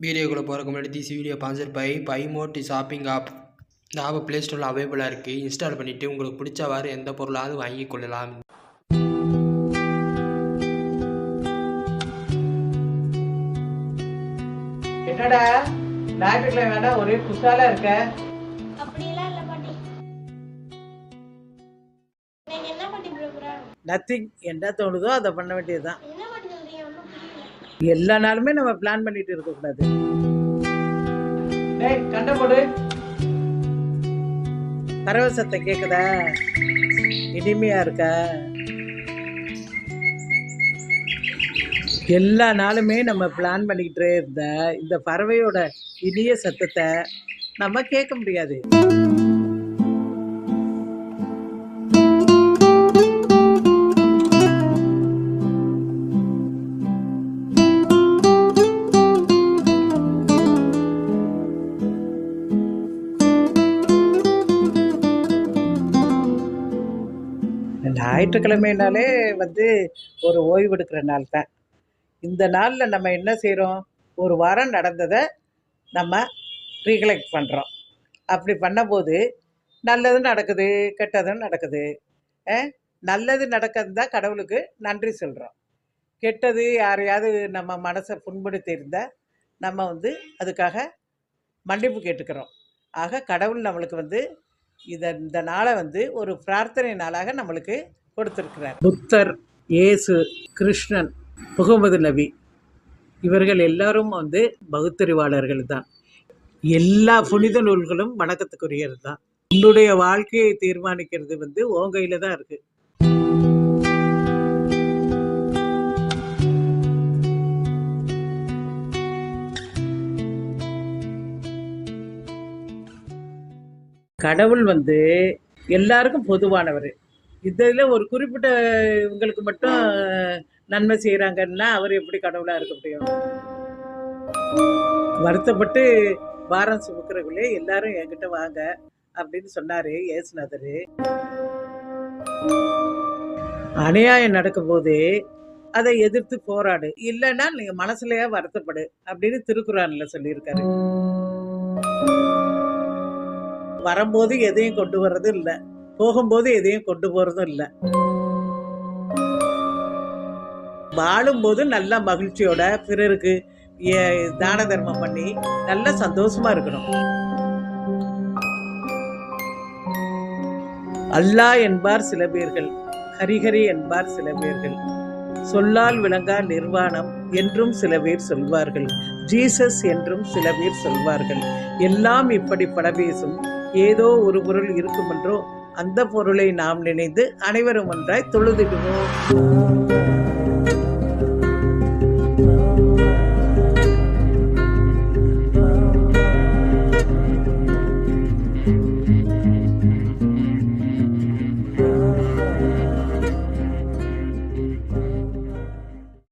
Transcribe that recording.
வீடியோக்குள்ளே போகிறதுக்கு முன்னாடி this video sponsor by mod shopping app. இந்த ஆப் ப்ளே ஸ்டோரில் அவைலபிளாக இருக்குது. இன்ஸ்டால் பண்ணிவிட்டு உங்களுக்கு பிடிச்சவாறு எந்த பொருளாவது வாங்கி கொள்ளலாம். என்னடா ஞாயிற்றுக்கிழமை வேணா ஒரே குசாலா இருக்க? அப்படியெல்லாம் இல்ல பாட்டி. நீங்க என்ன பாட்டி ப்ரோக்ராம்? நத்திங். என்ன தோணுதோ அதை பண்ண வேண்டியதுதான். என்ன பாட்டி சொல்றீங்க? ஒண்ணும் புரியல. எல்லா நாளுமே நம்ம பிளான் பண்ணிட்டு இருக்க கூடாது. டேய் கண்ட போடு. பறவை சத்தம் கேக்குதா? இனிமையா இருக்கா? எல்லா நாளுமே நம்ம பிளான் பண்ணிக்கிட்டே இருந்த இந்த பறவையோட இனிய சத்தத்தை நம்ம கேட்க முடியாது. ஞாயிற்றுக்கிழமைனாலே ஒரு ஓய்வு எடுக்கிற நாள் தான். இந்த நாளில் நம்ம என்ன செய்கிறோம்? ஒரு வாரம் நடந்ததை நம்ம ரீகலெக்ட் பண்ணுறோம். அப்படி பண்ணும்போது நல்லதும் நடக்குது, கெட்டதும் நடக்குது. நல்லது நடக்கிறது தான் கடவுளுக்கு நன்றி சொல்கிறோம். கெட்டது யாரையாவது நம்ம மனசை புண்படுத்தி இருந்தால் நம்ம அதுக்காக மன்னிப்பு கேட்டுக்கிறோம். ஆக கடவுள் நம்மளுக்கு இந்த நாளை ஒரு பிரார்த்தனை நாளாக நம்மளுக்கு கொடுத்துருக்கிறார். புத்தர், இயேசு, கிருஷ்ணன், முகமது நபி இவர்கள் எல்லாரும் பகுத்தறிவாளர்கள் தான். எல்லா புனித நூல்களும் வணக்கத்துக்குரியது தான். உன்னுடைய வாழ்க்கையை தீர்மானிக்கிறது உன் கையில தான் இருக்கு. கடவுள் எல்லாருக்கும் பொதுவானவர். இதில் ஒரு குறிப்பிட்ட இவங்களுக்கு மட்டும் நன்மை செய்கிறாங்கன்னா அவர் எப்படி கடவுளாக இருக்க முடியும்? வருத்தப்பட்டு வாரம் சுமக்கிறவங்களே எல்லாரும் என்கிட்ட வாங்க அப்படின்னு சொன்னார் இயேசுநாதர். அநியாயம் நடக்கும்போது அதை எதிர்த்து போராடு, இல்லைன்னா நீங்கள் மனசுலையே வருத்தப்படு அப்படின்னு திருக்குறான்ல சொல்லியிருக்காரு. வரும்போது எதையும் கொண்டு வர்றதும் இல்லை, போகும்போது எதையும் கொண்டு போறதும் இல்லை. வாழும்போது நல்ல மகிழ்ச்சியோட பிறருக்கு தான தர்மம் பண்ணி நல்ல சந்தோஷமா இருக்கணும். அல்லாஹ் என்பார் சில பேர்கள், ஹரிஹரி என்பார் சில பேர்கள், சொல்லால் விளங்கா நிர்வாணம் என்றும் சில பேர் சொல்வார்கள், ஜீசஸ் என்றும் சில பேர் சொல்வார்கள். எல்லாம் இப்படி படபேசும் ஏதோ ஒரு பொருள் இருக்குமென்றோ அந்த பொருளை நாம் நினைந்து அனைவரும் ஒன்றாய் தொழுதிடுவோம்.